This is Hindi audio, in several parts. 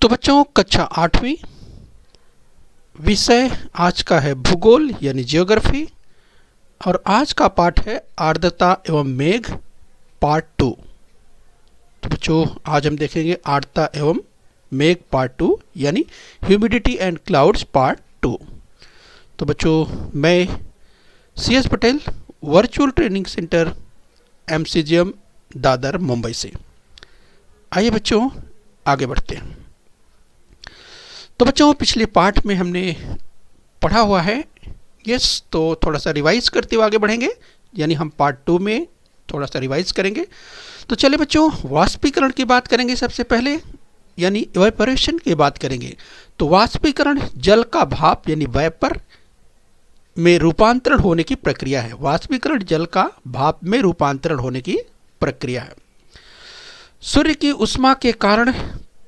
तो बच्चों कक्षा 8वीं विषय आज का है भूगोल यानी जियोग्राफी और आज का पाठ है आर्द्रता एवं मेघ पार्ट 2। तो बच्चों आज हम देखेंगे आर्द्रता एवं मेघ पार्ट 2 यानी ह्यूमिडिटी एंड क्लाउड्स पार्ट 2। तो बच्चों मैं CS Patel virtual training centre MCGM Dadar Mumbai से। आइए बच्चों आगे बढ़ते हैं। तो बच्चों पिछले पाठ में हमने पढ़ा हुआ है तो थोड़ा सा रिवाइज करते हुए आगे बढ़ेंगे, यानी हम पार्ट 2 में थोड़ा सा रिवाइज करेंगे। तो चलिए बच्चों वाष्पीकरण की बात करेंगे सबसे पहले, यानी इवेपोरेशन की बात करेंगे। तो वाष्पीकरण जल का भाप यानी वेपर में रूपांतरण होने की प्रक्रिया है। वाष्पीकरण जल का भाप में रूपांतरण होने की प्रक्रिया है। सूर्य की उष्मा के कारण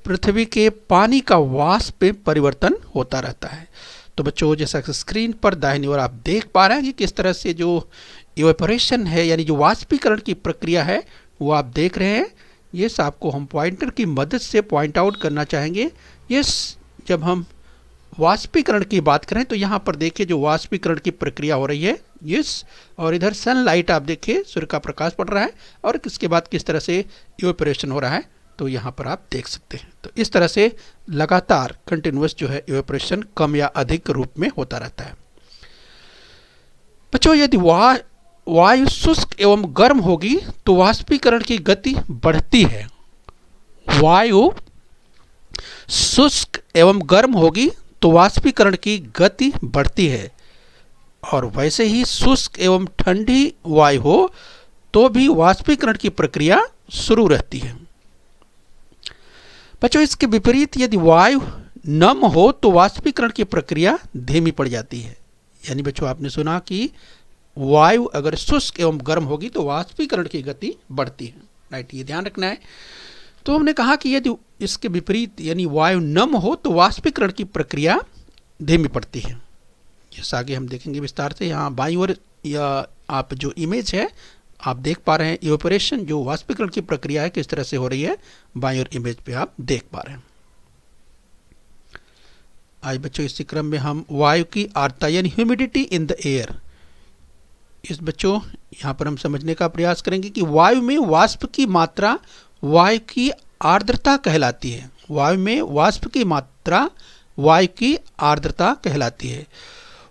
पृथ्वी के पानी का वाष्प में परिवर्तन होता रहता है। तो बच्चों जैसा कि स्क्रीन पर दाहिनी ओर आप देख पा रहे हैं कि किस तरह से जो इवेपोरेशन है यानी जो वाष्पीकरण की प्रक्रिया है वो आप देख रहे हैं। ये आपको हम पॉइंटर की मदद से पॉइंट आउट करना चाहेंगे। जब हम वाष्पीकरण की बात करें तो यहाँ पर देखिए जो वाष्पीकरण की प्रक्रिया हो रही है और इधर सनलाइट आप देखिए सूर्य का प्रकाश पड़ रहा है और इसके बाद किस तरह से इवेपोरेशन हो रहा है तो यहाँ पर आप देख सकते हैं। तो इस तरह से लगातार कंटिन्यूअस जो है इवेपोरेशन कम या अधिक रूप में होता रहता है। बच्चों यदि वायु शुष्क एवं गर्म होगी तो वाष्पीकरण की गति बढ़ती है। वायु शुष्क एवं गर्म होगी तो वाष्पीकरण की गति बढ़ती है और वैसे ही शुष्क एवं ठंडी वायु हो तो भी वाष्पीकरण की प्रक्रिया शुरू रहती है। बच्चों इसके विपरीत यदि वायु नम हो तो वाष्पीकरण की प्रक्रिया धीमी पड़ जाती है। यानी बच्चों आपने सुना कि वायु अगर शुष्क एवं गर्म होगी तो वाष्पीकरण की गति बढ़ती है, राइट, ये ध्यान रखना है। तो हमने कहा कि यदि इसके विपरीत यानी वायु नम हो तो वाष्पीकरण की प्रक्रिया धीमी पड़ती है। जैसा आगे हम देखेंगे विस्तार से। यहाँ बाईं ओर या आप जो इमेज है आप देख पा रहे हैं इवेपोरेशन जो वाष्पीकरण की प्रक्रिया है किस तरह से हो रही है, बाईं ओर इमेज पे आप देख पा रहे हैं। आज बच्चों इसी क्रम में हम वायु की आर्द्रता यानी ह्यूमिडिटी इन द एयर, इस बच्चों यहाँ पर हम समझने का प्रयास करेंगे कि वायु में वाष्प की मात्रा वायु की आर्द्रता कहलाती है। वायु में वाष्प की मात्रा वायु की आर्द्रता कहलाती है।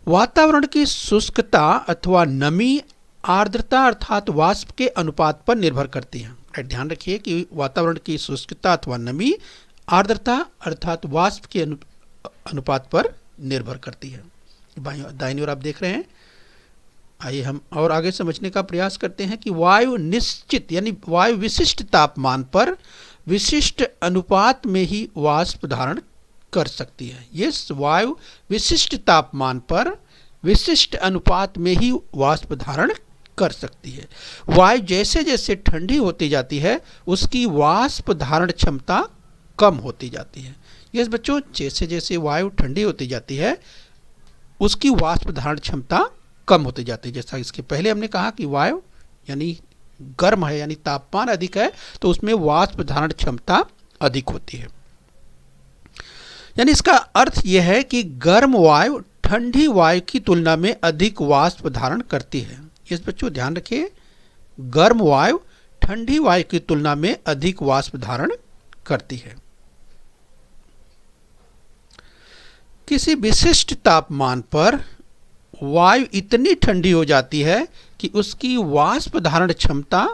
वातावरण की शुष्कता अथवा नमी आर्द्रता अर्थात वाष्प के अनुपात पर निर्भर करती है। ध्यान रखिए कि वातावरण की शुष्कता अथवा नमी आर्द्रता अर्थात वाष्प के अनुपात पर निर्भर करती है। दाहिनी ओर आप देख रहे हैं। आइए हम और आगे समझने का प्रयास करते हैं कि वायु निश्चित यानी वायु विशिष्ट तापमान पर विशिष्ट अनुपात में ही वाष्प धारण कर सकती है। वायु विशिष्ट तापमान पर विशिष्ट अनुपात में ही वाष्प धारण कर सकती है। वायु जैसे जैसे ठंडी होती जाती है उसकी वाष्प धारण क्षमता कम होती जाती है। बच्चों जैसे जैसे वायु ठंडी होती जाती है उसकी वाष्प धारण क्षमता कम होती जाती है। जैसा इसके पहले हमने कहा कि वायु यानी गर्म है यानी तापमान अधिक है तो उसमें वाष्प धारण क्षमता अधिक होती है। यानी इसका अर्थ यह है कि गर्म वायु ठंडी वायु की तुलना में अधिक वाष्प धारण करती है। बच्चों ध्यान रखिए, गर्म वायु ठंडी वायु की तुलना में अधिक वाष्प धारण करती है। किसी विशिष्ट तापमान पर वायु इतनी ठंडी हो जाती है कि उसकी वाष्प धारण क्षमता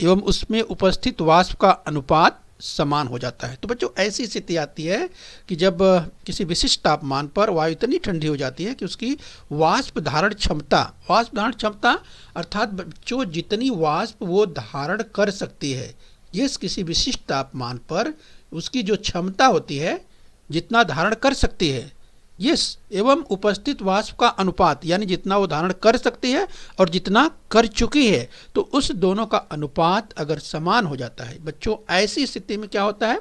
एवं उसमें उपस्थित वाष्प का अनुपात समान हो जाता है। तो बच्चों ऐसी स्थिति आती है कि जब किसी विशिष्ट तापमान पर वायु इतनी ठंडी हो जाती है कि उसकी वाष्प धारण क्षमता अर्थात बच्चों जितनी वाष्प वो धारण कर सकती है, किसी विशिष्ट तापमान पर उसकी जो क्षमता होती है जितना धारण कर सकती है एवं उपस्थित वाष्प का अनुपात यानी जितना वो धारण कर सकती है और जितना कर चुकी है तो उस दोनों का अनुपात अगर समान हो जाता है बच्चों ऐसी स्थिति में क्या होता है,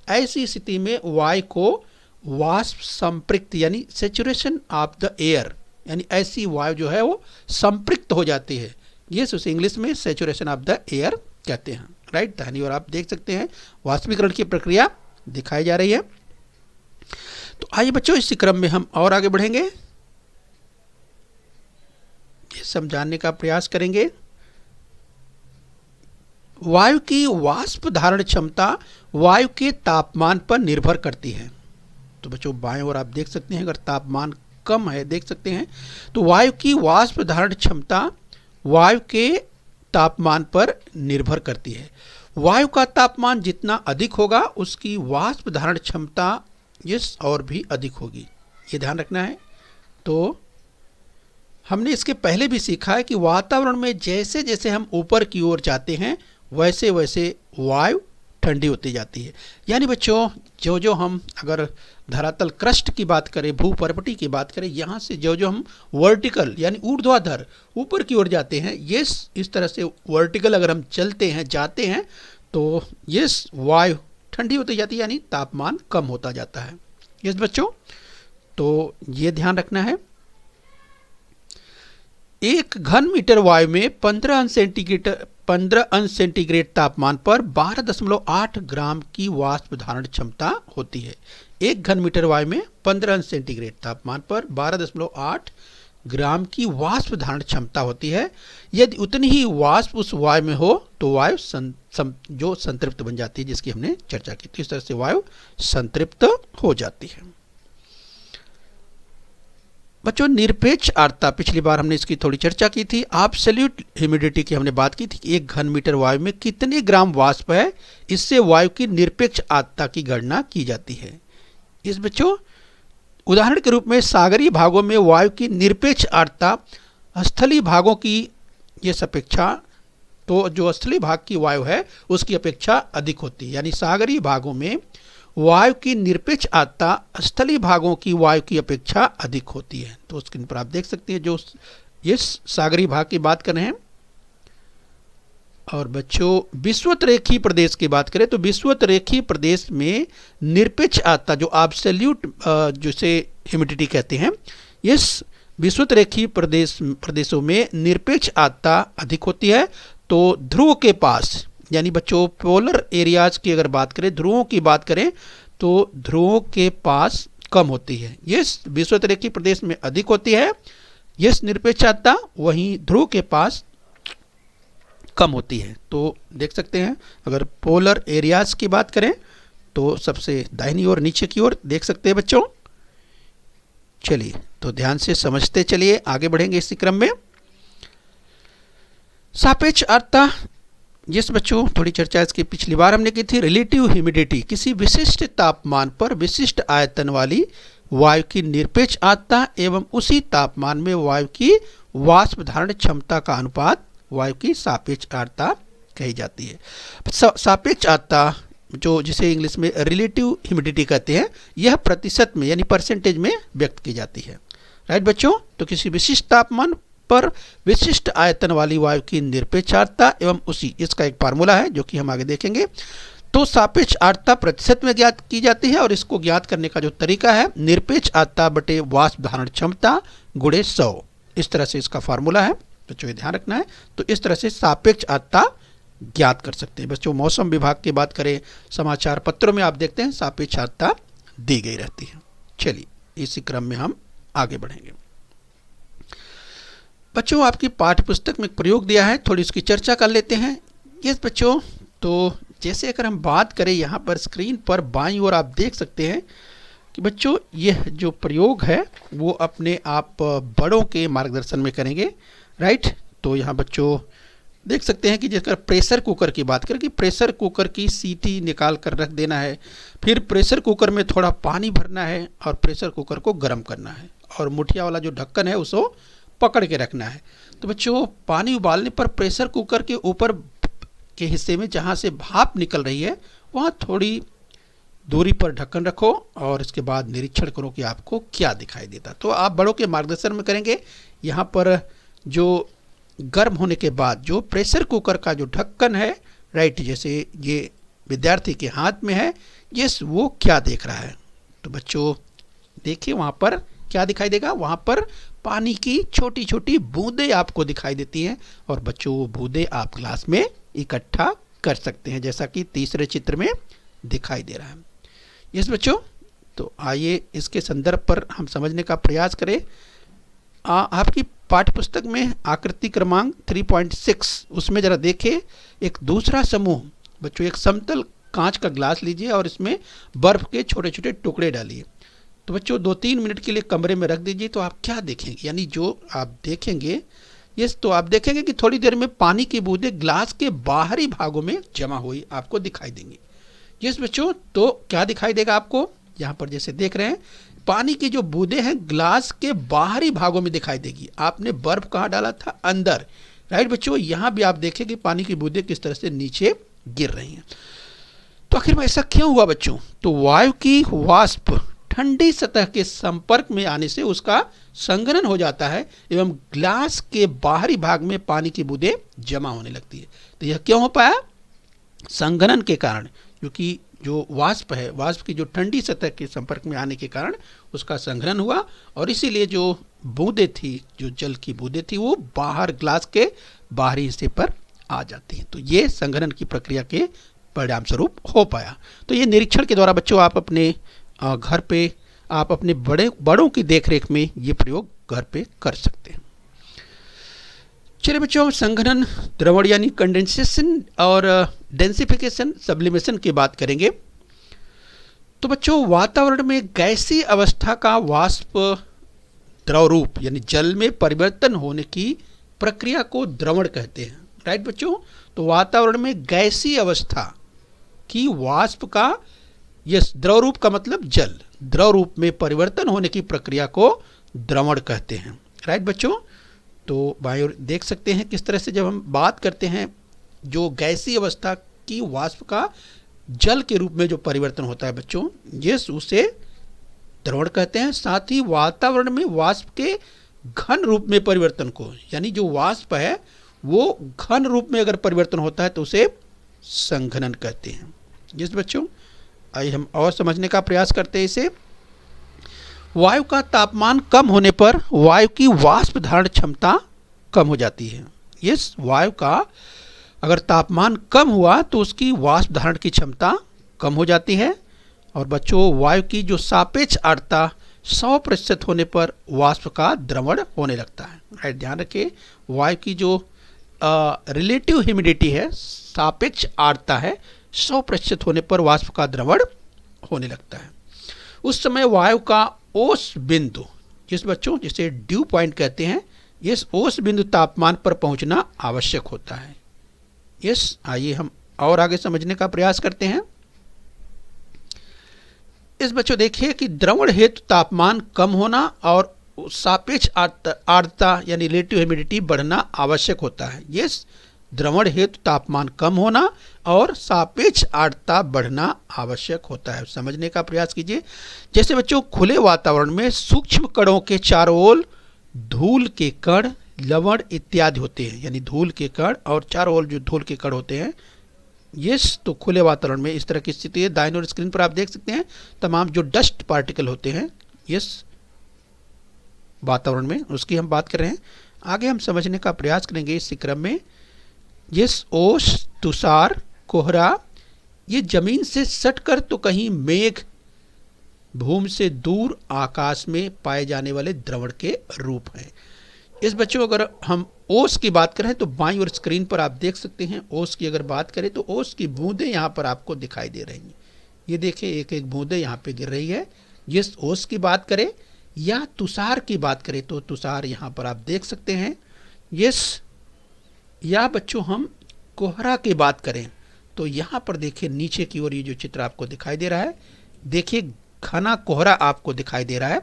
ऐसी स्थिति में वायु को वाष्प संपृक्त यानी सेचुरेशन ऑफ द एयर यानी ऐसी वायु जो है वो संपृक्त हो जाती है। उसे इंग्लिश में सेचुरेशन ऑफ द एयर कहते हैं, राइट। दाहिनी ओर आप देख सकते हैं वाष्पीकरण की प्रक्रिया दिखाई जा रही है। तो आइए बच्चों इसी क्रम में हम और आगे बढ़ेंगे, ये समझाने का प्रयास करेंगे। वायु की वाष्प धारण क्षमता वायु के तापमान पर निर्भर करती है। तो बच्चों बाएं ओर आप देख सकते हैं, अगर तापमान कम है देख सकते हैं, तो वायु की वाष्प धारण क्षमता वायु के तापमान पर निर्भर करती है। वायु का तापमान जितना अधिक होगा उसकी वाष्प धारण क्षमता इस और भी अधिक होगी, ये ध्यान रखना है। तो हमने इसके पहले भी सीखा है कि वातावरण में जैसे जैसे हम ऊपर की ओर जाते हैं वैसे वैसे वायु ठंडी होती जाती है। यानी बच्चों जो जो हम अगर धरातल क्रस्ट की बात करें, भूपर्वटी की बात करें, यहाँ से जो जो हम वर्टिकल यानी ऊर्ध्वाधर ऊपर की ओर जाते हैं, ये इस तरह से वर्टिकल अगर हम चलते हैं जाते हैं तो ये वायु ठंडी होती जाती है, यानी तापमान कम होता जाता है। यस बच्चों, तो ये ध्यान रखना है। 1 घन मीटर वायु में 15 अंश सेंटीग्रेड तापमान पर 12.8 ग्राम की वाष्प धारण क्षमता होती है। 1 घन मीटर वायु में 15 अंश सेंटीग्रेड तापमान पर 12.8 ग्राम की वाष्प धारण क्षमता होती है। यदि उतनी ही वाष्प उस वायु में हो तो वायु जो संतृप्त बन जाती है, जिसकी हमने चर्चा की। तो इस तरह से वायु संतृप्त हो जाती है। बच्चों निरपेक्ष आर्द्रता, पिछली बार हमने इसकी थोड़ी चर्चा की थी। एब्सोल्यूट ह्यूमिडिटी की हमने बात की थी कि 1 घन मीटर वायु में कितने ग्राम वाष्प है, इससे वायु की निरपेक्ष आर्द्रता की गणना की जाती है। इस बच्चों उदाहरण के रूप में सागरीय भागों में वायु की निरपेक्ष आर्द्रता स्थलीय भागों की ये अपेक्षा, तो जो स्थलीय भाग की वायु है उसकी अपेक्षा अधिक होती है। यानी सागरीय भागों में वायु की निरपेक्ष आर्द्रता स्थलीय भागों की वायु की अपेक्षा अधिक होती है। तो स्क्रीन पर आप देख सकते हैं जो इस सागरीय भाग की बात कर रहे हैं। और बच्चों विषुवतरेखीय प्रदेश की बात करें तो विषुवतरेखीय प्रदेश में निरपेक्ष आर्द्रता जो एब्सोल्यूट जिसे ह्यूमिडिटी कहते हैं, इस विषुवतरेखीय प्रदेशों में निरपेक्ष आर्द्रता अधिक होती है। तो ध्रुव के पास, यानी बच्चों पोलर एरियाज की अगर बात करें, ध्रुवों की बात करें तो ध्रुवों के पास कम होती है, ये विषुवतरेखीय प्रदेश में अधिक होती है। ये निरपेक्ष आर्द्रता वहीं ध्रुव के पास कम होती है। तो देख सकते हैं अगर पोलर एरियाज की बात करें तो सबसे दाहिनी ओर नीचे की ओर देख सकते हैं बच्चों। चलिए तो ध्यान से समझते चलिए, आगे बढ़ेंगे इसी क्रम में। सापेक्ष आर्द्रता, जिस बच्चों थोड़ी चर्चा इसकी पिछली बार हमने की थी। रिलेटिव ह्यूमिडिटी, किसी विशिष्ट तापमान पर विशिष्ट आयतन वाली वायु की निरपेक्ष आर्द्रता एवं उसी तापमान में वायु की वाष्प धारण क्षमता का अनुपात वायु की सापेक्ष आर्द्रता कही जाती है। सापेक्ष आर्द्रता जो जिसे इंग्लिश में रिलेटिव ह्यूमिडिटी कहते हैं, यह प्रतिशत में यानी परसेंटेज में व्यक्त की जाती है। राइट बच्चों, तो किसी विशिष्ट तापमान पर विशिष्ट आयतन वाली वायु की निरपेक्ष आर्द्रता एवं उसी, इसका एक फार्मूला है जो कि हम आगे देखेंगे। तो सापेक्ष आर्द्रता प्रतिशत में ज्ञात की जाती है और इसको ज्ञात करने का जो तरीका है निरपेक्ष आर्द्रता बटे वाष्प धारण क्षमता गुणे 100, इस तरह से इसका फार्मूला है। बच्चों ये ध्यान रखना है। तो इस तरह से सापेक्ष आर्द्रता ज्ञात कर सकते हैं। बच्चों मौसम विभाग की बात करें, समाचार पत्रों में आप देखते हैं सापेक्ष आर्द्रता दी गई रहती है। चलिए इसी क्रम में हम आगे बढ़ेंगे। बच्चों आपकी पाठ्य पुस्तक में एक प्रयोग दिया है, थोड़ी उसकी चर्चा कर लेते हैं। यस बच्चों, तो जैसे अगर हम बात करें यहाँ पर स्क्रीन पर बाईं ओर आप देख सकते हैं कि बच्चों यह जो प्रयोग है वो अपने आप बड़ों के मार्गदर्शन में करेंगे। राइट, तो यहाँ बच्चों देख सकते हैं कि जैसे प्रेशर कुकर की बात करें कि प्रेशर कुकर की सीटी निकाल कर रख देना है, फिर प्रेशर कुकर में थोड़ा पानी भरना है और प्रेशर कुकर को गर्म करना है और मुठिया वाला जो ढक्कन है उसको पकड़ के रखना है। तो बच्चों पानी उबालने पर प्रेशर कुकर के ऊपर के हिस्से में जहाँ से भाप निकल रही है वहाँ थोड़ी दूरी पर ढक्कन रखो और इसके बाद निरीक्षण करो कि आपको क्या दिखाई देता। तो आप बड़ों के मार्गदर्शन में करेंगे। यहाँ पर जो गर्म होने के बाद जो प्रेशर कुकर का जो ढक्कन है, राइट, जैसे ये विद्यार्थी के हाथ में है, ये वो क्या देख रहा है। तो बच्चों देखिए वहाँ पर क्या दिखाई देगा, वहाँ पर पानी की छोटी छोटी बूंदें आपको दिखाई देती हैं और बच्चों वो बूंदें आप ग्लास में इकट्ठा कर सकते हैं, जैसा कि तीसरे चित्र में दिखाई दे रहा है। यस बच्चों, तो आइए इसके संदर्भ पर हम समझने का प्रयास करें। आपकी पाठ्य पुस्तक में आकृति क्रमांक 3.6 उसमें ज़रा देखिए, एक दूसरा समूह बच्चों, एक समतल कांच का ग्लास लीजिए और इसमें बर्फ़ के छोटे छोटे टुकड़े डालिए। तो बच्चों 2-3 मिनट के लिए कमरे में रख दीजिए। तो आप क्या देखेंगे, यानी जो आप देखेंगे तो आप देखेंगे कि थोड़ी देर में पानी की बूंदें ग्लास के बाहरी भागों में जमा हुई आपको दिखाई देंगी। यस बच्चों, तो क्या दिखाई देगा आपको, यहाँ पर जैसे देख रहे हैं पानी की जो बूंदें हैं ग्लास के बाहरी भागों में दिखाई देगी। आपने बर्फ कहाँ डाला था, अंदर, राइट बच्चों। यहाँ भी आप देखें कि पानी की बूंदें किस तरह से नीचे गिर रही हैं। तो आखिर में ऐसा क्यों हुआ बच्चों, तो वायु की वाष्प ठंडी सतह के संपर्क में आने से उसका संघनन हो जाता है एवं ग्लास के बाहरी भाग में पानी की बूंदें जमा होने लगती है। तो यह क्यों हो पाया, संघनन के कारण, क्योंकि जो वाष्प है, वाष्प की जो ठंडी सतह के संपर्क में आने के कारण उसका संघनन हुआ और इसीलिए जो बूंदें थी, जो जल की बूंदें थी, वो बाहर ग्लास के बाहरी हिस्से पर आ जाती हैं। तो ये संघनन की प्रक्रिया के परिणाम स्वरूप हो पाया। तो ये निरीक्षण के द्वारा बच्चों आप अपने घर पे, आप अपने बड़ों की देखरेख में ये प्रयोग घर पे कर सकते हैं। चलिए बच्चों, संघनन, द्रवण यानी कंडेंसेशन और डेंसिफिकेशन, सब्लिमेशन की बात करेंगे। तो बच्चों वातावरण में गैसीय अवस्था का वाष्प द्रव रूप यानी जल में परिवर्तन होने की प्रक्रिया को द्रवण कहते हैं, राइट बच्चों। तो वातावरण में गैसीय अवस्था की वाष्प का, यस, द्रव रूप का मतलब जल, द्रव रूप में परिवर्तन होने की प्रक्रिया को द्रवण कहते हैं, राइट बच्चों। तो बायो देख सकते हैं किस तरह से जब हम बात करते हैं जो गैसीय अवस्था की वाष्प का जल के रूप में जो परिवर्तन होता है बच्चों, यस, उसे द्रवण कहते हैं। साथ ही वातावरण में वाष्प के घन रूप में परिवर्तन को, यानी जो वाष्प है वो घन रूप में अगर परिवर्तन होता है तो उसे संघनन कहते हैं। यस बच्चों, आइए हम और समझने का प्रयास करते हैं इसे। वायु का तापमान कम होने पर वायु की वाष्प धारण क्षमता कम हो जाती है। यस, वायु का अगर तापमान कम हुआ तो उसकी वाष्प धारण की क्षमता कम हो जाती है। और बच्चों वायु की जो सापेक्ष आर्द्रता 100% होने पर वाष्प का द्रवण होने लगता है, राइट। ध्यान रखिए, वायु की जो रिलेटिव ह्यूमिडिटी है, सापेक्ष आर्द्रता है, 100% होने पर वाष्प का द्रवण होने लगता है। उस समय वायु का ओस बिंदु, जिस बच्चों जिसे ड्यू पॉइंट कहते हैं, इस ओस बिंदु तापमान पर पहुंचना आवश्यक होता है। यस, आइए हम और आगे समझने का प्रयास करते हैं। इस बच्चों देखिए कि द्रवण हेतु तापमान कम होना और सापेक्ष आर्द्रता यानी रिलेटिव ह्यूमिडिटी बढ़ना आवश्यक होता है। यस, द्रवण हेतु तापमान कम होना और सापेक्ष आर्द्रता बढ़ना आवश्यक होता है। समझने का प्रयास कीजिए। जैसे बच्चों खुले वातावरण में सूक्ष्म कणों के चारों ओर धूल के कण, लवण इत्यादि होते हैं, यानी धूल के कण और चारों ओर जो धूल के कण होते हैं, यस, तो खुले वातावरण में इस तरह की स्थिति है। दाईं ओर स्क्रीन पर आप देख सकते हैं तमाम जो डस्ट पार्टिकल होते हैं, यस, वातावरण में, उसकी हम बात कर रहे हैं। आगे हम समझने का प्रयास करेंगे इसी क्रम में। यस, ओस, तुषार, कोहरा, ये जमीन से सटकर तो कहीं मेघ, भूमि से दूर आकाश में पाए जाने वाले द्रवण के रूप हैं। इस बच्चों अगर हम ओस की बात करें तो बाईं ओर स्क्रीन पर आप देख सकते हैं ओस की अगर बात करें तो ओस की बूंदें यहाँ पर आपको दिखाई दे रही हैं। ये देखिए एक एक बूंदें यहाँ पे गिर रही है। यस, ओस की बात करें या तुषार की बात करें तो तुषार यहाँ पर आप देख सकते हैं। यस, या बच्चों हम कोहरा की बात करें तो यहाँ पर देखिए नीचे की ओर ये जो चित्र आपको दिखाई दे रहा है, देखिए घना कोहरा आपको दिखाई दे रहा है।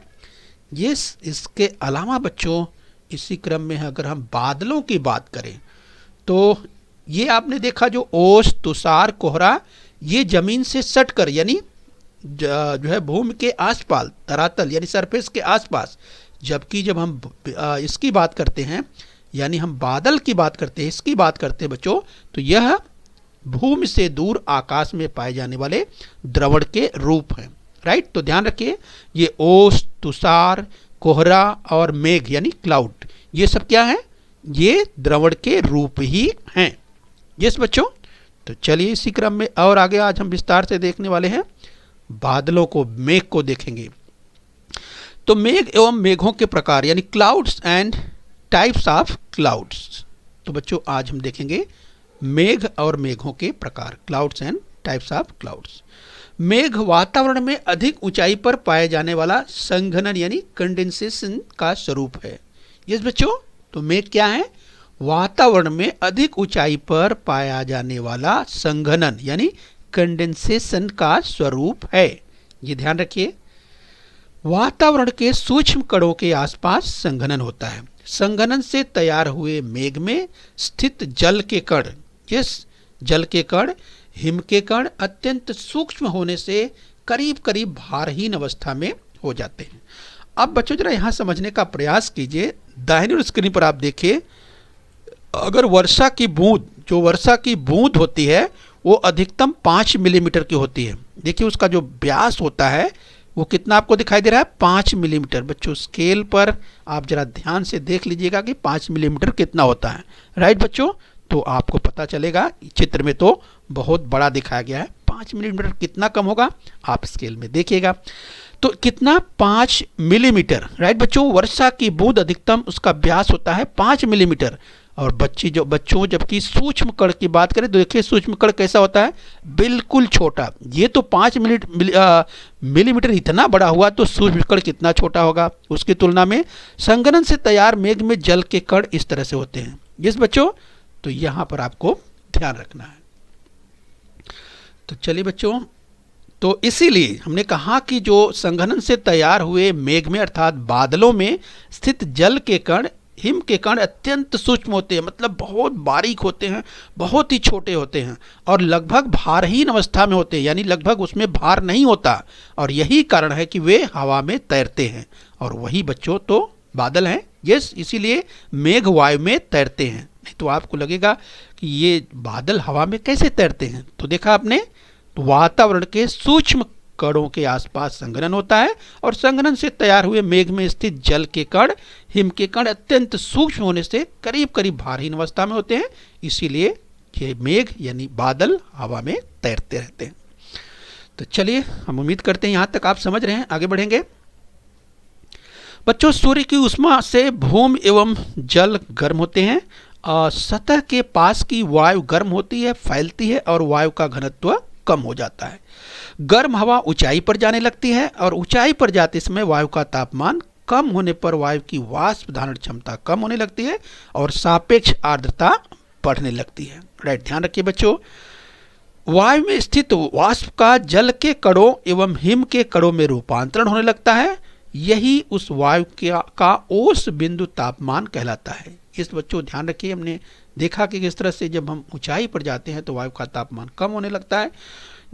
यस, इसके अलावा बच्चों इसी क्रम में अगर हम बादलों की बात करें तो ये आपने देखा जो ओस, तुषार, कोहरा, ये जमीन से सटकर यानी जो है भूमि के आसपास, धरातल यानी सरफेस के आसपास, जबकि जब हम इसकी बात करते हैं यानी हम बादल की बात करते हैं, इसकी बात करते हैं बच्चों, तो यह भूमि से दूर आकाश में पाए जाने वाले द्रवण के रूप हैं, राइट। तो ध्यान रखिए ये ओस, तुषार, कोहरा और मेघ यानी क्लाउड, ये सब क्या है, ये द्रवण के रूप ही हैं। यस बच्चों, तो चलिए इसी क्रम में और आगे आज हम विस्तार से देखने वाले हैं। बादलों को, मेघ को देखेंगे। तो मेघ एवं मेघों के प्रकार यानी clouds and types of clouds. तो बच्चों आज हम देखेंगे मेघ और मेघों के प्रकार, clouds and types of clouds. मेघ वातावरण में अधिक ऊंचाई पर पाए जाने वाला संघनन यानी कंडेंसेशन का स्वरूप है। यस बच्चों, तो मेघ क्या है? वातावरण में अधिक ऊंचाई पर पाया जाने वाला संघनन यानी कंडेंसेशन का स्वरूप है। ये ध्यान रखिए, वातावरण के सूक्ष्म कणों के आसपास संघनन होता है। संघनन से तैयार हुए मेघ में स्थित जल के कण, यस जल के कण, हिम के कण अत्यंत सूक्ष्म होने से करीब करीब भारहीन अवस्था में हो जाते हैं। अब बच्चों जरा यहाँ समझने का प्रयास कीजिए। दाहिनी ओर स्क्रीन पर आप देखिए, अगर वर्षा की बूंद, जो वर्षा की बूंद होती है वो अधिकतम 5 मिलीमीटर की होती है। देखिए उसका जो व्यास होता है वो कितना आपको दिखाई दे रहा है? 5 मिलीमीटर। बच्चों स्केल पर आप जरा ध्यान से देख लीजिएगा कि 5 मिलीमीटर कितना होता है। राइट बच्चों, तो आपको पता चलेगा, चित्र में तो बहुत बड़ा दिखाया गया है, 5 मिलीमीटर कितना कम होगा आप स्केल में देखिएगा। तो कितना? 5 मिलीमीटर। राइट बच्चों, वर्षा की बूंद अधिकतम उसका व्यास होता है 5 मिलीमीटर। और बच्चों जबकि सूक्ष्म कण की बात करें तो देखिए सूक्ष्म कण कैसा होता है? बिल्कुल छोटा। ये तो 5 मिलीमीटर इतना बड़ा हुआ, तो सूक्ष्म कण कितना छोटा होगा उसकी तुलना में। संघनन से तैयार मेघ में जल के कण इस तरह से होते हैं। यस बच्चों, तो यहाँ पर आपको ध्यान रखना है। तो चलिए बच्चों, तो इसीलिए हमने कहा कि जो संघनन से तैयार हुए मेघ में अर्थात बादलों में स्थित जल के कण, हिम के कण अत्यंत सूक्ष्म होते हैं, मतलब बहुत बारीक होते हैं, बहुत ही छोटे होते हैं और लगभग भारहीन अवस्था में होते हैं, यानी लगभग उसमें भार नहीं होता। और यही कारण है कि वे हवा में तैरते हैं। और वही बच्चों तो बादल हैं। यस, इसीलिए मेघ वायु में तैरते हैं। नहीं तो आपको लगेगा कि ये बादल हवा में कैसे तैरते हैं। तो देखा आपने, तो वातावरण के सूक्ष्म कणों के आसपास संघनन होता है और संघनन से तैयार हुए मेघ में स्थित जल के कण, हिम के कण अत्यंत सूक्ष्म होने से करीब करीब भारहीन अवस्था में होते हैं। इसीलिए ये मेघ यानी बादल हवा में तैरते रहते हैं। तो चलिए, हम उम्मीद करते हैं यहाँ तक आप समझ रहे हैं। आगे बढ़ेंगे बच्चों। सूर्य की उष्मा से भूमि एवं जल गर्म होते हैं। सतह के पास की वायु गर्म होती है, फैलती है और वायु का घनत्व कम हो जाता है। गर्म हवा ऊंचाई पर जाने लगती है और ऊंचाई पर जाते समय वायु का तापमान कम होने पर वायु की वाष्प धारण क्षमता कम होने लगती है और सापेक्ष आर्द्रता बढ़ने लगती है। राइट, ध्यान रखिए बच्चों, वायु में स्थित वाष्प का जल के कणों एवं हिम के कणों में रूपांतरण होने लगता है। यही उस वायु का ओस बिंदु तापमान कहलाता है। इस बच्चों ध्यान रखिए, हमने देखा कि किस तरह से जब हम ऊंचाई पर जाते हैं तो वायु का तापमान कम होने लगता है।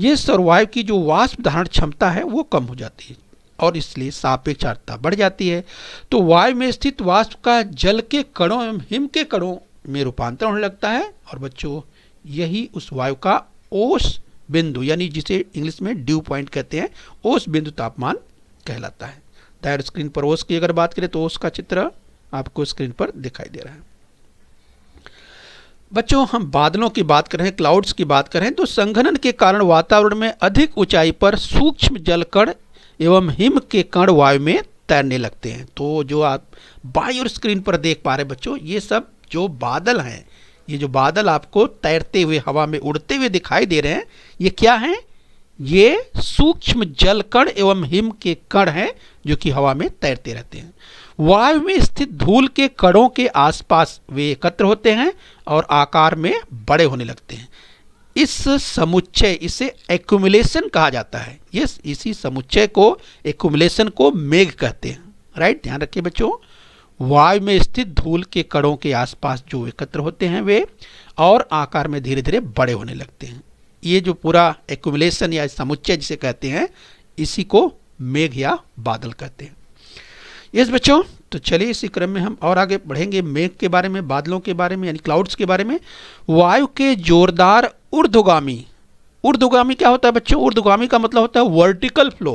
ये और वायु की जो वाष्प धारण क्षमता है वो कम हो जाती है और इसलिए सापेक्ष आर्द्रता बढ़ जाती है। तो वायु में स्थित वाष्प का जल के कणों एवं हिम के कणों में रूपांतरण होने लगता है और बच्चों यही उस वायु का ओस बिंदु यानी जिसे इंग्लिश में ड्यू पॉइंट कहते हैं, ओस बिंदु तापमान कहलाता है। दायर स्क्रीन पर ओस की अगर बात करें तो ओस का चित्र आपको स्क्रीन पर दिखाई दे रहा है। बच्चों हम बादलों की बात करें, क्लाउड्स की बात करें तो संघनन के कारण वातावरण में अधिक ऊंचाई पर सूक्ष्म जलकण एवं हिम के कण वायु में तैरने लगते हैं। तो जो आप बाई ओर स्क्रीन पर देख पा रहे हैं बच्चों, ये सब जो बादल हैं, ये जो बादल आपको तैरते हुए हवा में उड़ते हुए दिखाई दे रहे हैं, ये क्या हैं? ये सूक्ष्म जलकण एवं हिम के कण हैं जो कि हवा में तैरते रहते हैं। वायु में स्थित धूल के कणों के आसपास वे एकत्र होते हैं और आकार में बड़े होने लगते हैं। इस समुच्चय, इसे एक्युमुलेशन कहा जाता है। यस, इसी समुच्चय को, एक्युमुलेशन को मेघ कहते हैं। राइट, ध्यान रखिए बच्चों, वायु में स्थित धूल के कणों के आसपास जो एकत्र होते हैं वे और आकार में धीरे धीरे बड़े होने लगते हैं। ये जो पूरा एक्युमुलेशन या समुच्चय जिसे कहते हैं, इसी को मेघ या बादल कहते हैं। यस बच्चों, तो चलिए इसी क्रम में हम और आगे बढ़ेंगे मेघ के बारे में, बादलों के बारे में यानी क्लाउड्स के बारे में। वायु के जोरदार ऊर्ध्वगामी क्या होता है बच्चों? ऊर्ध्वगामी का मतलब होता है वर्टिकल फ्लो।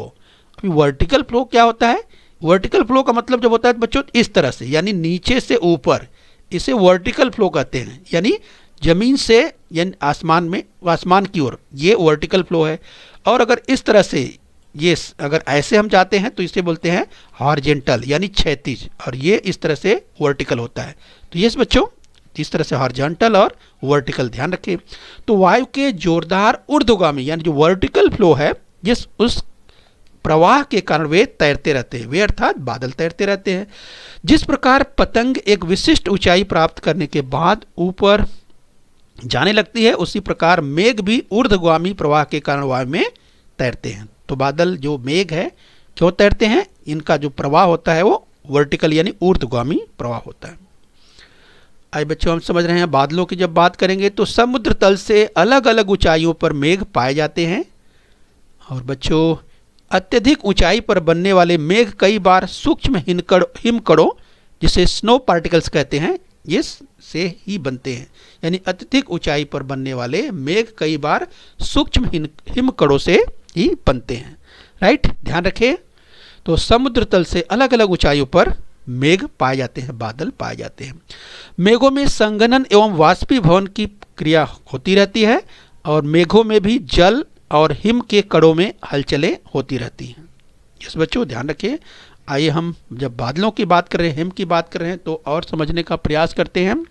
अभी वर्टिकल फ्लो क्या होता है? वर्टिकल फ्लो का मतलब जब होता है बच्चों इस तरह से, यानी नीचे से ऊपर, इसे वर्टिकल फ्लो कहते हैं। यानी जमीन से यानी आसमान में, आसमान की ओर, ये वर्टिकल फ्लो है। और अगर इस तरह से ये अगर ऐसे हम जाते हैं तो इसे बोलते हैं हॉरिजेंटल यानी क्षैतिज, और ये इस तरह से वर्टिकल होता है। तो ये बच्चों इस तरह से हॉरिजॉन्टल और वर्टिकल ध्यान रखें। तो वायु के जोरदार ऊर्ध्वगामी यानी जो वर्टिकल फ्लो है, जिस उस प्रवाह के कारण वे तैरते रहते हैं, वे अर्थात बादल तैरते रहते हैं। जिस प्रकार पतंग एक विशिष्ट ऊंचाई प्राप्त करने के बाद ऊपर जाने लगती है, उसी प्रकार मेघ भी ऊर्ध्वगामी प्रवाह के कारण वायु में तैरते हैं। तो बादल जो मेघ है क्यों तैरते हैं? इनका जो प्रवाह होता है वो वर्टिकल यानी ऊर्ध्वगामी प्रवाह होता है। आइए बच्चों हम समझ रहे हैं बादलों की जब बात करेंगे तो समुद्र तल से अलग अलग ऊंचाइयों पर मेघ पाए जाते हैं। और बच्चों अत्यधिक ऊंचाई पर बनने वाले मेघ कई बार सूक्ष्म हिमकणों जिसे स्नो पार्टिकल्स कहते हैं ये से ही बनते हैं। यानी अत्यधिक ऊंचाई पर बनने वाले मेघ कई बार सूक्ष्म हिमकणों से ही बनते हैं। राइट, ध्यान रखें। तो समुद्र तल से अलग अलग ऊंचाइयों पर मेघ पाए जाते हैं, बादल पाए जाते हैं। मेघों में संघनन एवं वाष्पीभवन की क्रिया होती रहती है और मेघों में भी जल और हिम के कणों में हलचलें होती रहती हैं। इस बच्चों ध्यान रखें। आइए हम जब बादलों की बात कर रहे हैं, हिम की बात कर रहे हैं, तो और समझने का प्रयास करते हैं।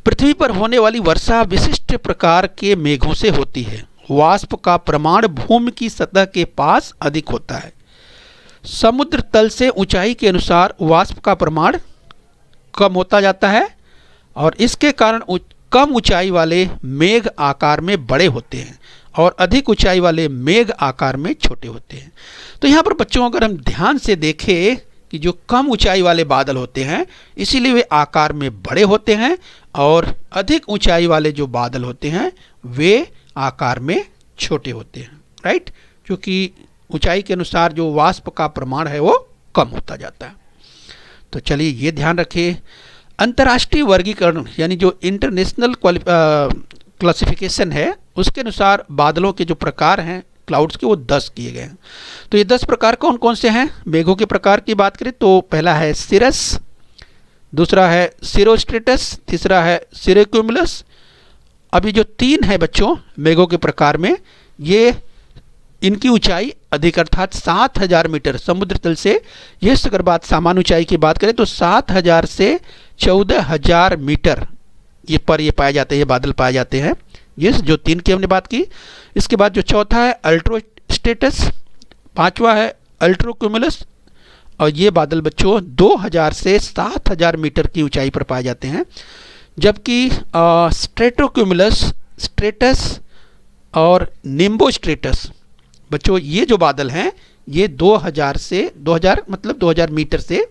पृथ्वी पर होने वाली वर्षा विशिष्ट प्रकार के मेघों से होती है। वाष्प का प्रमाण भूमि की सतह के पास अधिक होता है। समुद्र तल से ऊंचाई के अनुसार वाष्प का प्रमाण कम होता जाता है और इसके कारण कम ऊंचाई वाले मेघ आकार में बड़े होते हैं और अधिक ऊंचाई वाले मेघ आकार में छोटे होते हैं। तो यहाँ पर बच्चों अगर हम ध्यान से देखें कि जो कम ऊंचाई वाले बादल होते हैं इसीलिए वे आकार में बड़े होते हैं और अधिक ऊंचाई वाले जो बादल होते हैं वे आकार में छोटे होते हैं। राइट, क्योंकि ऊंचाई के अनुसार जो वाष्प का प्रमाण है वो कम होता जाता है। तो चलिए ये ध्यान रखें। अंतर्राष्ट्रीय वर्गीकरण यानी जो इंटरनेशनल क्लासिफिकेशन है उसके अनुसार बादलों के जो प्रकार हैं क्लाउड्स के वो 10 किए गए हैं। तो ये 10 प्रकार कौन कौन से हैं? मेघों के प्रकार की बात करें तो पहला है सिरस, दूसरा है सिरोस्ट्रेटस, तीसरा है सिरोक्यूमुलस। अभी जो 3 है बच्चों मेघों के प्रकार में, ये इनकी ऊंचाई अधिक अर्थात 7000 मीटर समुद्र तल से। ये अगर बात सामान्य ऊंचाई की बात करें तो 7000 से 14000 मीटर ये पाए जाते हैं, ये बादल पाए जाते हैं। ये जो 3 की हमने बात की। इसके बाद जो चौथा है अल्ट्रोस्टेटस, पांचवा है अल्ट्रोक्यूमुलस और ये बादल बच्चों 2000 से 7000 मीटर की ऊंचाई पर पाए जाते हैं। जबकि स्ट्रेटोक्यूमुलस, स्ट्रेटस और निम्बोस्ट्रेटस बच्चों ये जो बादल हैं ये 2000 मतलब 2000 मीटर से,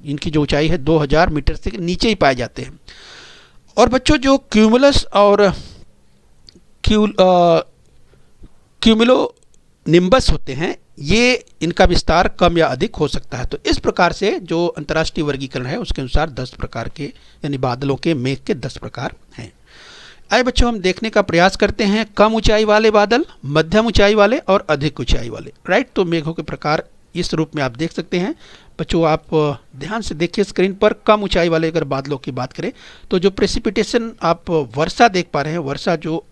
इनकी जो ऊंचाई है 2000 मीटर से नीचे ही पाए जाते हैं। और बच्चों जो क्यूमुलस और क्यूमुलो निम्बस होते हैं ये इनका विस्तार कम या अधिक हो सकता है। तो इस प्रकार से जो अंतर्राष्ट्रीय वर्गीकरण है उसके अनुसार 10 प्रकार के यानी बादलों के मेघ के 10 प्रकार हैं। आइए बच्चों हम देखने का प्रयास करते हैं कम ऊंचाई वाले बादल, मध्यम ऊंचाई वाले और अधिक ऊंचाई वाले। राइट, तो मेघों के प्रकार इस रूप में आप देख सकते हैं। बच्चों आप ध्यान से देखिए स्क्रीन पर। कम ऊंचाई वाले अगर बादलों की बात करें तो जो प्रेसिपिटेशन आप वर्षा देख पा रहे हैं, वर्षा जो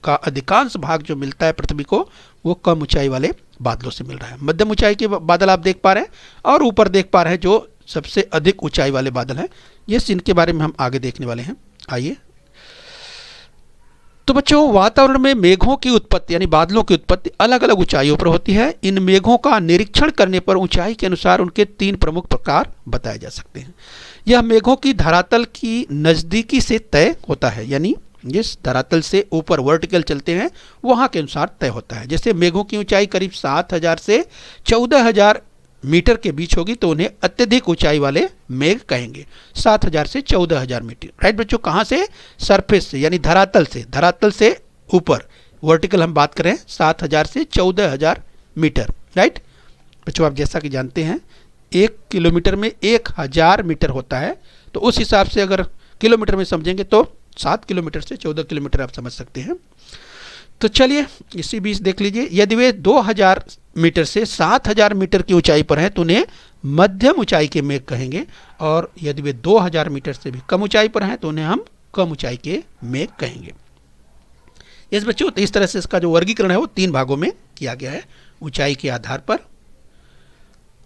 का अधिकांश भाग जो मिलता है पृथ्वी को वो कम ऊंचाई वाले बादलों से मिल रहा है। मध्यम ऊंचाई के बादल आप देख पा रहे हैं और ऊपर देख पा रहे हैं जो सबसे अधिक ऊंचाई वाले बादल हैं। ये इनके बारे में हम आगे देखने वाले हैं। आइए, तो बच्चों वातावरण में मेघों की उत्पत्ति यानी बादलों की उत्पत्ति अलग अलग ऊंचाइयों पर होती है। इन मेघों का निरीक्षण करने पर ऊंचाई के अनुसार उनके 3 प्रमुख प्रकार बताए जा सकते हैं। यह मेघों की धरातल की नज़दीकी से तय होता है, यानी जिस धरातल से ऊपर वर्टिकल चलते हैं वहाँ के अनुसार तय होता है। जैसे मेघों की ऊंचाई करीब 7000 से 14000 मीटर के बीच होगी तो उन्हें अत्यधिक ऊंचाई वाले मेघ कहेंगे। 7000 से 14000 मीटर। राइट बच्चों, कहाँ से? सरफेस से यानी धरातल से ऊपर वर्टिकल हम बात करें 7000 से 14000 मीटर। राइट बच्चों, आप जैसा कि जानते हैं 1 किलोमीटर में 1000 मीटर होता है, तो उस हिसाब से अगर किलोमीटर में समझेंगे तो 7 किलोमीटर से 14 किलोमीटर आप समझ सकते हैं। तो चलिए इसी बीच देख लीजिए, यदि वे 2000 मीटर से 7000 मीटर की ऊंचाई पर हैं तो उन्हें मध्यम ऊंचाई के मेघ कहेंगे, और यदि वे 2000 मीटर से भी कम ऊंचाई पर हैं तो उन्हें हम कम ऊंचाई के मेघ कहेंगे। इस बच्चों तो इस तरह से इसका जो वर्गीकरण है वो 3 भागों में किया गया है। ऊंचाई के आधार पर।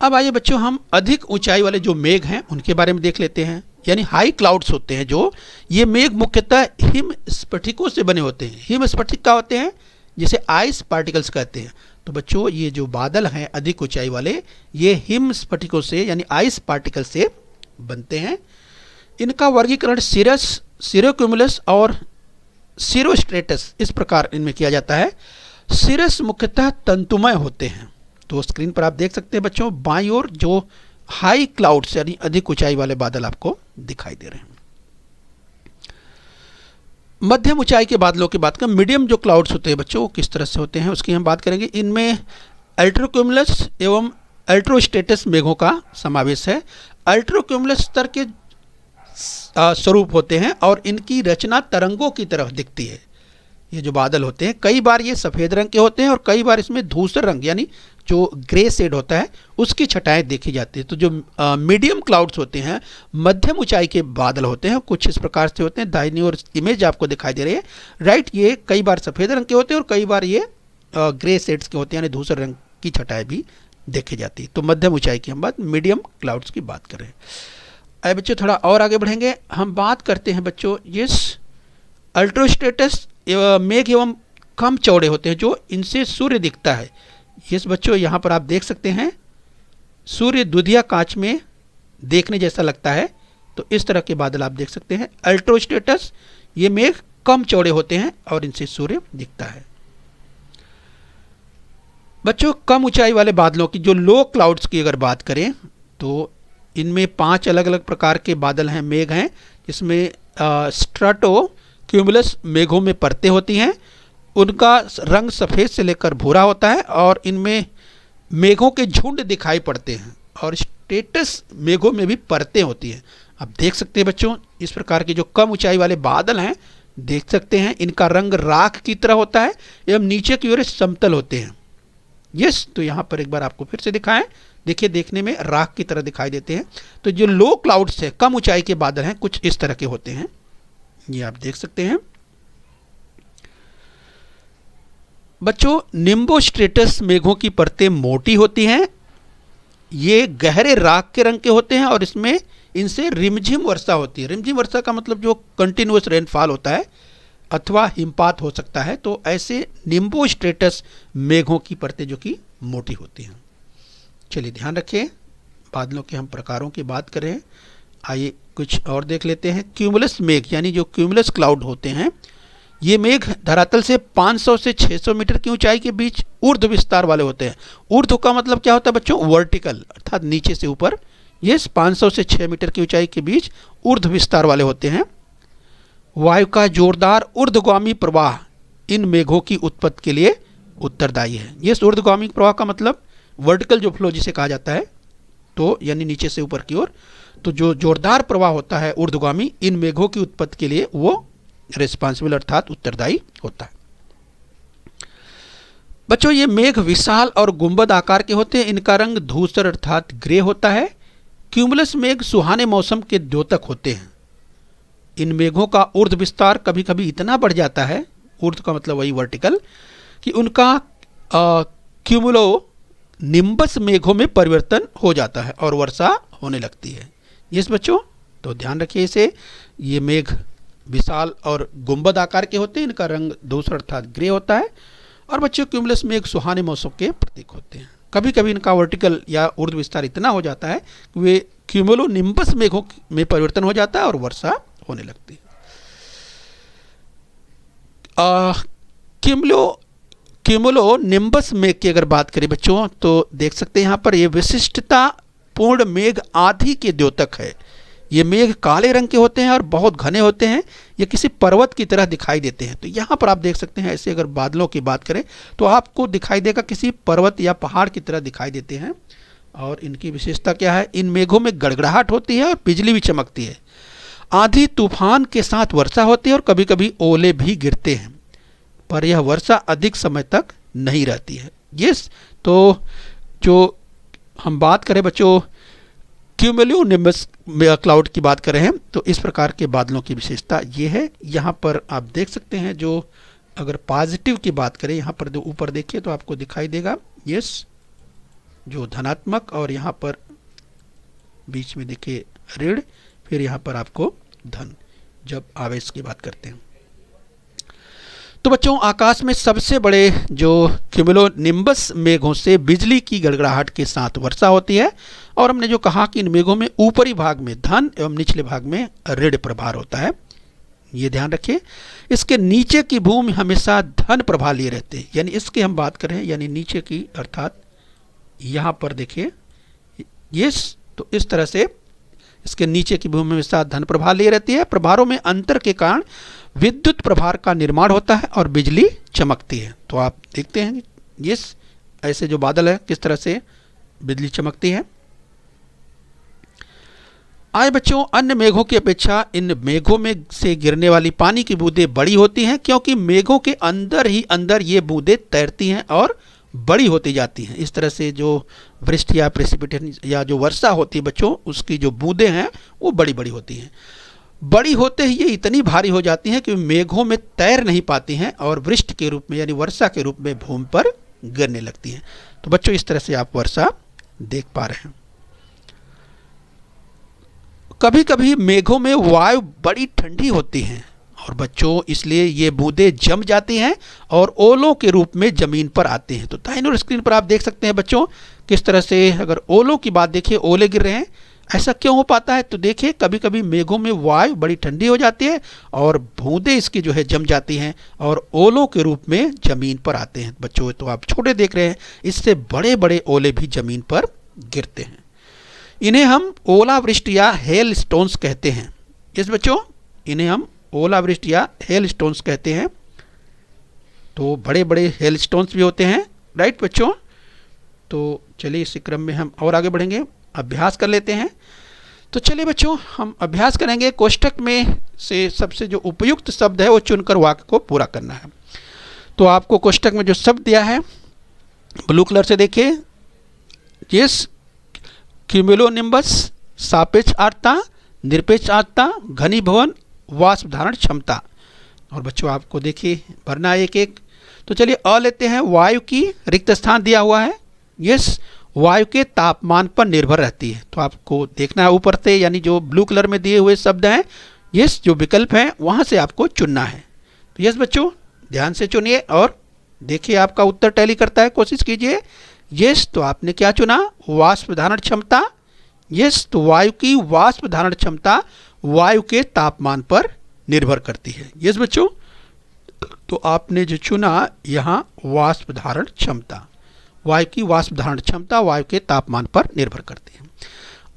अब आइए बच्चों हम अधिक ऊंचाई वाले जो मेघ हैं उनके बारे में देख लेते हैं, यानी हाई क्लाउड्स होते हैं जो, ये मेघ मुख्यतः हिम स्फटिकों से बने होते हैं। हिम स्फटिक क्या होते हैं, जिसे आइस पार्टिकल्स कहते हैं। तो बच्चों ये जो बादल हैं अधिक ऊंचाई वाले, ये हिम स्फटिकों से यानी आइस पार्टिकल से बनते हैं। इनका वर्गीकरण सिरस, सिरोक्यूमुलस और सिरोस्ट्रेटस इस प्रकार इनमें किया जाता है। सिरस मुख्यतः तंतुमय होते हैं। तो स्क्रीन पर आप देख सकते हैं बच्चों बाईं ओर जो हाई क्लाउड्स यानी अधिक ऊंचाई वाले बादल आपको दिखाई दे रहे हैं। मध्यम ऊंचाई के बादलों की बात करें, मीडियम जो क्लाउड्स होते हैं बच्चों वो किस तरह से होते हैं उसकी हम बात करेंगे। इनमें अल्ट्रोक्यूमुलस एवं अल्ट्रोस्टेटस मेघों का समावेश है। अल्ट्रोक्यूमुलस स्तर के स्वरूप होते हैं और इनकी रचना तरंगों की तरह दिखती है। ये जो बादल होते हैं कई बार ये सफ़ेद रंग के होते हैं और कई बार इसमें धूसर रंग यानी जो ग्रे शेड होता है उसकी छटाएं देखी जाती है। तो जो मीडियम क्लाउड्स होते हैं, मध्यम ऊंचाई के बादल होते हैं, कुछ इस प्रकार से होते हैं। दाहिनी ओर इमेज आपको दिखाई दे रही है, राइट। ये कई बार सफ़ेद रंग के होते हैं और कई बार ये ग्रे शेड्स के होते हैं, यानी धूसर रंग की छटाएं भी देखी जाती है। तो मध्यम ऊंचाई की हम बात, मीडियम क्लाउड्स की बात कर रहे हैं। आइए बच्चों थोड़ा और आगे बढ़ेंगे, हम बात करते हैं बच्चों इस अल्ट्रोस्टेटस मेघ एवं कम चौड़े होते हैं जो इनसे सूर्य दिखता है। यस बच्चों यहाँ पर आप देख सकते हैं सूर्य दुधिया कांच में देखने जैसा लगता है। तो इस तरह के बादल आप देख सकते हैं। अल्ट्रोस्टेटस ये मेघ कम चौड़े होते हैं और इनसे सूर्य दिखता है। बच्चों कम ऊंचाई वाले बादलों की जो लो क्लाउड्स की अगर बात करें तो इनमें 5 अलग अलग प्रकार के बादल हैं, मेघ हैं, जिसमें स्ट्राटो क्यूमुलस मेघों में परतें होती हैं। उनका रंग सफ़ेद से लेकर भूरा होता है और इनमें मेघों के झुंड दिखाई पड़ते हैं और स्टेटस मेघों में भी परतें होती हैं। आप देख सकते हैं बच्चों इस प्रकार के जो कम ऊंचाई वाले बादल हैं, देख सकते हैं इनका रंग राख की तरह होता है एवं नीचे की ओर समतल होते हैं। यस, तो यहाँ पर एक बार आपको फिर से दिखाएं, देखिए देखने में राख की तरह दिखाई देते हैं। तो जो लो क्लाउड्स है, कम ऊंचाई के बादल हैं, कुछ इस तरह के होते हैं, ये आप देख सकते हैं। बच्चों निम्बोस्ट्रेटस मेघों की परतें मोटी होती हैं, ये गहरे राख के रंग के होते हैं और इसमें इनसे रिमझिम वर्षा होती है। रिमझिम वर्षा का मतलब जो कंटिन्यूअस रेनफॉल होता है अथवा हिमपात हो सकता है। तो ऐसे निम्बोस्ट्रेटस मेघों की परतें जो कि मोटी होती हैं। चलिए ध्यान रखें, बादलों के हम प्रकारों की बात करें। आइए कुछ और देख लेते हैं। क्यूमुलस मेघ यानी जो क्यूमुलस क्लाउड होते हैं, ये मेघ धरातल से 500 से 600 मीटर की ऊंचाई के बीच ऊर्ध्व विस्तार वाले होते हैं। ऊर्ध्व का मतलब क्या होता है बच्चों, वर्टिकल, अर्थात नीचे से ऊपर। ये 500 से 6 मीटर की ऊंचाई के बीच ऊर्ध्व विस्तार वाले होते हैं। वायु का जोरदार ऊर्ध्वगामी प्रवाह इन मेघों की उत्पत्ति के लिए उत्तरदायी है। ये ऊर्ध्वगामी प्रवाह का मतलब वर्टिकल जो फ्लो जिसे कहा जाता है, तो यानी नीचे से ऊपर की ओर। तो जो जोरदार प्रवाह होता है ऊर्ध्वगामी, इन मेघों की उत्पत्ति के लिए वो रिस्पॉन्सिबल अर्थात उत्तरदायी होता है। बच्चों ये मेघ विशाल और गुंबद आकार के होते हैं। इनका रंग धूसर अर्थात ग्रे होता है। क्यूमुलस मेघ सुहाने मौसम के द्योतक होते हैं। इन मेघों का ऊर्ध्व विस्तार कभी कभी इतना बढ़ जाता है, ऊर्ध्व का मतलब वही वर्टिकल, कि उनका क्यूमुलो निम्बस मेघों में परिवर्तन हो जाता है और वर्षा होने लगती है। यस बच्चों, तो ध्यान रखिए इसे। ये मेघ विशाल और गुंबद आकार के होते हैं, इनका रंग धूसर अर्थात ग्रे होता है। और बच्चों क्यूमुलस मेघ सुहाने मौसम के प्रतीक होते हैं। कभी कभी इनका वर्टिकल या ऊर्ध्व विस्तार इतना हो जाता है कि वे क्यूमुलो निम्बस मेघों में परिवर्तन हो जाता है और वर्षा होने लगती है। क्यूमुलो निम्बस मेघ की अगर बात करें बच्चों तो देख सकते हैं यहाँ पर ये विशिष्टता पूर्ण मेघ आधी के द्योतक है। ये मेघ काले रंग के होते हैं और बहुत घने होते हैं। ये किसी पर्वत की तरह दिखाई देते हैं। तो यहाँ पर आप देख सकते हैं ऐसे अगर बादलों की बात करें तो आपको दिखाई देगा किसी पर्वत या पहाड़ की तरह दिखाई देते हैं। और इनकी विशेषता क्या है, इन मेघों में गड़गड़ाहट होती है और बिजली भी चमकती है। आंधी तूफान के साथ वर्षा होती है और कभी कभी ओले भी गिरते हैं, पर यह वर्षा अधिक समय तक नहीं रहती है। यस, तो जो हम बात करें बच्चों क्यूमुलो निम्बस क्लाउड की बात करें हैं तो इस प्रकार के बादलों की विशेषता ये है। यहाँ पर आप देख सकते हैं जो अगर पॉजिटिव की बात करें, यहाँ पर ऊपर देखिए तो आपको दिखाई देगा यस जो धनात्मक, और यहाँ पर बीच में देखिए ऋण, फिर यहाँ पर आपको धन, जब आवेश की बात करते हैं। तो बच्चों आकाश में सबसे बड़े जो क्यूमुलोनिम्बस मेघों से बिजली की गड़गड़ाहट के साथ वर्षा होती है, और हमने जो कहा कि इन मेघों में ऊपरी भाग में धन एवं निचले भाग में ऋण प्रभार होता है, ये ध्यान रखिए। इसके नीचे की भूमि हमेशा धन प्रभाव लिए रहते हैं, यानी इसकी हम बात करें यानी नीचे की, अर्थात यहाँ पर देखिए यस, तो इस तरह से इसके नीचे की भूमि हमेशा धन प्रभाव लिए रहती है। प्रभारों में अंतर के कारण विद्युत प्रभार का निर्माण होता है और बिजली चमकती है। तो आप देखते हैं यस ऐसे जो बादल है किस तरह से बिजली चमकती है। आए बच्चों, अन्य मेघों की अपेक्षा इन मेघों में से गिरने वाली पानी की बूंदें बड़ी होती हैं, क्योंकि मेघों के अंदर ही अंदर ये बूंदें तैरती हैं और बड़ी होती जाती हैं। इस तरह से जो वृष्टि या प्रेसिपिटेशन या जो वर्षा होती है बच्चों, उसकी जो बूंदें हैं वो बड़ी बड़ी होती हैं। बड़ी होते ही ये इतनी भारी हो जाती हैं कि मेघों में तैर नहीं पाती हैं और वृष्टि के रूप में यानी वर्षा के रूप में भूमि पर गिरने लगती हैं। तो बच्चों इस तरह से आप वर्षा देख पा रहे हैं। कभी कभी मेघों में वायु बड़ी ठंडी होती है और बच्चों इसलिए ये बूंदें जम जाती हैं और ओलों के रूप में जमीन पर आते हैं। तो दाईं ओर स्क्रीन पर आप देख सकते हैं बच्चों किस तरह से, अगर ओलों की बात देखिए, ओले गिर रहे हैं। ऐसा क्यों हो पाता है? तो देखिए कभी कभी मेघों में वायु बड़ी ठंडी हो जाती है और बूंदें इसकी जो है जम जाती हैं और ओलों के रूप में जमीन पर आते हैं। बच्चों तो आप छोटे देख रहे हैं, इससे बड़े बड़े ओले भी जमीन पर गिरते हैं। इन्हें हम ओलावृष्टि या हेल स्टोन्स कहते हैं। इस बच्चों इन्हें हम ओलावृष्टि या हेल स्टोन्स कहते हैं। तो बड़े बड़े हेल स्टोन्स भी होते हैं, राइट बच्चों। तो चलिए इसी क्रम में हम और आगे बढ़ेंगे, अभ्यास कर लेते हैं। तो चलिए बच्चों हम अभ्यास करेंगे। कोष्टक में से सबसे जो उपयुक्त शब्द है वो चुनकर वाक्य को पूरा करना है। तो आपको कोष्टक में जो शब्द दिया है ब्लू कलर से देखिए, यस क्यूमुलोनिम्बस, सापेक्ष आर्द्रता, निरपेक्ष आर्द्रता, घनीभवन, वाष्प धारण क्षमता। और बच्चों आपको देखिए भरना एक एक। तो चलिए अ लेते हैं, वायु की रिक्त स्थान दिया हुआ है, यस वायु के तापमान पर निर्भर रहती है। तो आपको देखना है ऊपर से, यानी जो ब्लू कलर में दिए हुए शब्द हैं, यस जो विकल्प हैं वहाँ से आपको चुनना है। तो यस बच्चों ध्यान से चुनिए और देखिए आपका उत्तर टैली करता है, कोशिश कीजिए। यस तो आपने क्या चुना? वाष्प धारण क्षमता। यस तो वायु की वाष्प धारण क्षमता वायु के तापमान पर निर्भर करती है। यस बच्चों तो आपने जो चुना यहाँ वाष्प धारण क्षमता, वायु की वाष्प धारण क्षमता वायु के तापमान पर निर्भर करती है।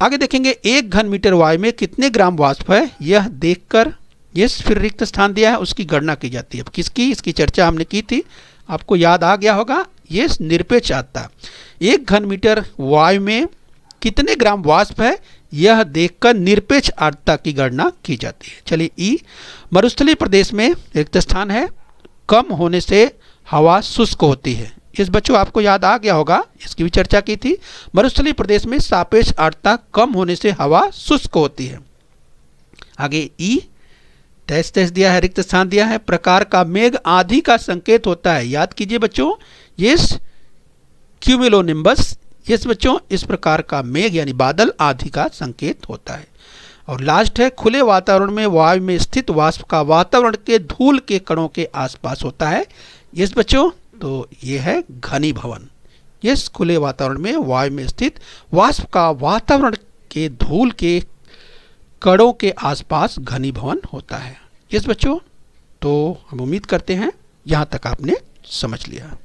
आगे देखेंगे 1 घन मीटर वायु में कितने ग्राम वाष्प है, यह देखकर यस फिर रिक्त स्थान दिया है उसकी गणना की जाती है। अब किसकी? इसकी चर्चा हमने की थी, आपको याद आ गया होगा, यस निरपेक्ष आर्द्रता। 1 घन मीटर वायु में कितने ग्राम वाष्प है यह देखकर निरपेक्ष आर्द्रता की गणना की जाती है। चलिए ई, मरुस्थलीय प्रदेश में रिक्त स्थान है, कम होने से हवा शुष्क होती है। इस बच्चों आपको याद आ गया होगा, इसकी भी चर्चा की थी। मरुस्थलीय प्रदेश में सापेक्ष आर्द्रता कम होने से हवा शुष्क होती है। आगे ई, डैश डैश दिया है, रिक्त स्थान दिया है, प्रकार का मेघ आंधी का संकेत होता है। याद कीजिए बच्चों, यस क्यूमुलोनिम्बस, यस बच्चों इस प्रकार का मेघ यानी बादल आंधी का संकेत होता है। और लास्ट है, खुले वातावरण में वायु में स्थित वाष्प का वातावरण के धूल के कणों के आसपास होता है। यस बच्चों तो ये है घनीभवन। यस खुले वातावरण में वायु में स्थित वाष्प का वातावरण के धूल के कणों के आसपास घनीभवन होता है। यस बच्चों तो हम उम्मीद करते हैं यहाँ तक आपने समझ लिया।